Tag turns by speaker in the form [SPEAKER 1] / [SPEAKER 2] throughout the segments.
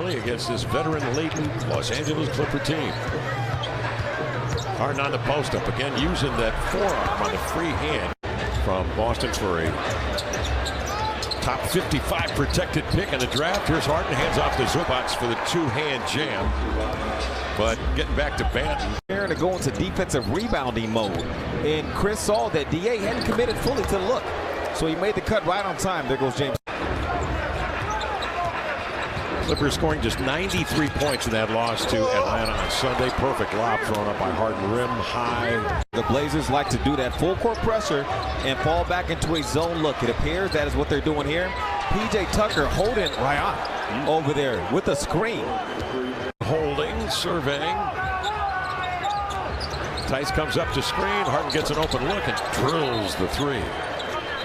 [SPEAKER 1] early against this veteran-laden Los Angeles Clipper team. Harden on the post-up again, using that forearm on the free hand from Boston for a top 55 protected pick in the draft. Here's Harden, hands off to Zubats for the two-hand jam. But getting back to Banton.
[SPEAKER 2] To go into defensive rebounding mode. And Chris saw that DA hadn't committed fully to the look. So he made the cut right on time. There goes James.
[SPEAKER 1] Clippers scoring just 93 points in that loss to Atlanta on Sunday. Perfect lob thrown up by Harden, rim high.
[SPEAKER 2] The Blazers like to do that full court pressure and fall back into a zone look. It appears that is what they're doing here. PJ Tucker holding Ryan over there with a screen.
[SPEAKER 1] Holding, surveying. Tice comes up to screen. Harden gets an open look and drills the three.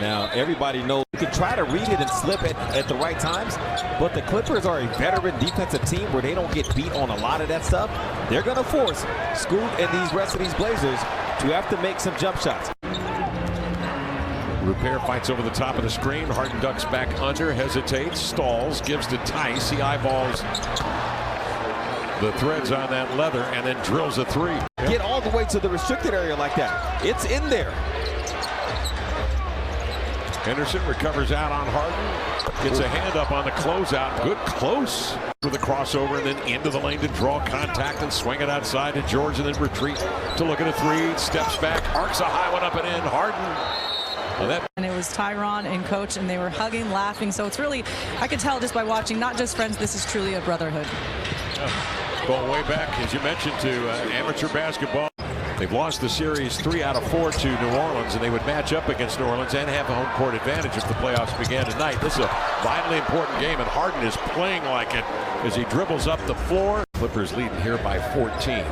[SPEAKER 2] Now, everybody knows you can try to read it and slip it at the right times, but the Clippers are a veteran defensive team where they don't get beat on a lot of that stuff. They're going to force Scoot and these rest of these Blazers to have to make some jump shots.
[SPEAKER 1] Rupert fights over the top of the screen. Harden ducks back under, hesitates, stalls, gives to Tice. He eyeballs the threads on that leather and then drills a three.
[SPEAKER 2] Get all the way to the restricted area like that. It's in there.
[SPEAKER 1] Henderson recovers out on Harden. Gets a hand up on the closeout. Good close with a crossover and then into the lane to draw contact and swing it outside to George and then retreat to look at a three. Steps back, arcs a high one up and in. Harden. Well,
[SPEAKER 3] and it was Tyron and Coach, and they were hugging, laughing. So it's really, I could tell just by watching, not just friends, this is truly a brotherhood.
[SPEAKER 1] Going way back, as you mentioned, to amateur basketball. They've lost the series 3 out of 4 to New Orleans, and they would match up against New Orleans and have a home court advantage if the playoffs began tonight. This is a vitally important game, and Harden is playing like it as he dribbles up the floor. Clippers leading here by 14.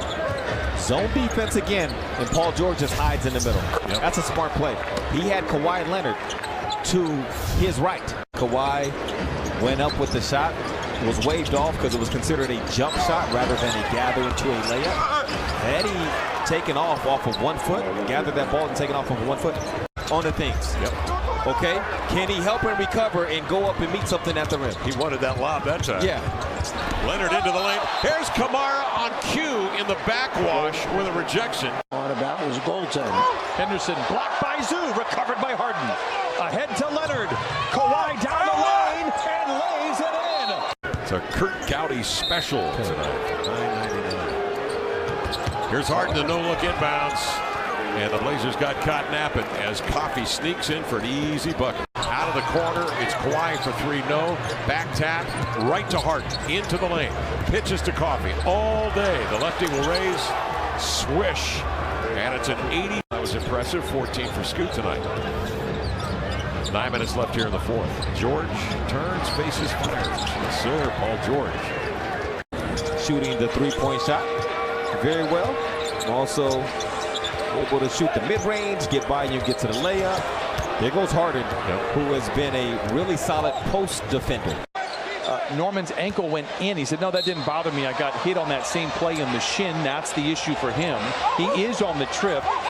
[SPEAKER 2] Zone defense again, and Paul George just hides in the middle.
[SPEAKER 1] Yep.
[SPEAKER 2] That's a smart play. He had Kawhi Leonard to his right. Kawhi went up with the shot, was waved off because it was considered a jump shot rather than a gather into a layup. Had he taken off of 1 foot, gathered that ball and taken off of 1 foot on the things.
[SPEAKER 1] Yep.
[SPEAKER 2] Okay, can he help him recover and go up and meet something at the rim?
[SPEAKER 1] He wanted that lob that time.
[SPEAKER 2] Yeah.
[SPEAKER 1] Leonard into the lane. Here's Kamara on cue in the backwash with a rejection.
[SPEAKER 4] On about was goaltending. Henderson blocked by Zoo, recovered by Harden. Ahead to Leonard. Kawhi down the lane and lays it in.
[SPEAKER 1] It's a Kurt Gowdy special tonight. $9.99. Here's Harden, the no-look inbounds. And the Blazers got caught napping as Coffey sneaks in for an easy bucket. Out of the corner, it's Kawhi for three, no. Back tap, right to Harden, into the lane. Pitches to Coffey all day. The lefty will raise, swish. And it's an 80. That was impressive, 14 for Scoot tonight. 9 minutes left here in the fourth. George turns, faces, fires. Yes, sir, Paul George.
[SPEAKER 2] Shooting the three-point shot very well. Also able to shoot the mid-range, get by you, get to the layup. There goes Harden, who has been a really solid post defender.
[SPEAKER 4] Norman's ankle went in. He said, no, that didn't bother me. I got hit on that same play in the shin. That's the issue for him. He is on the trip.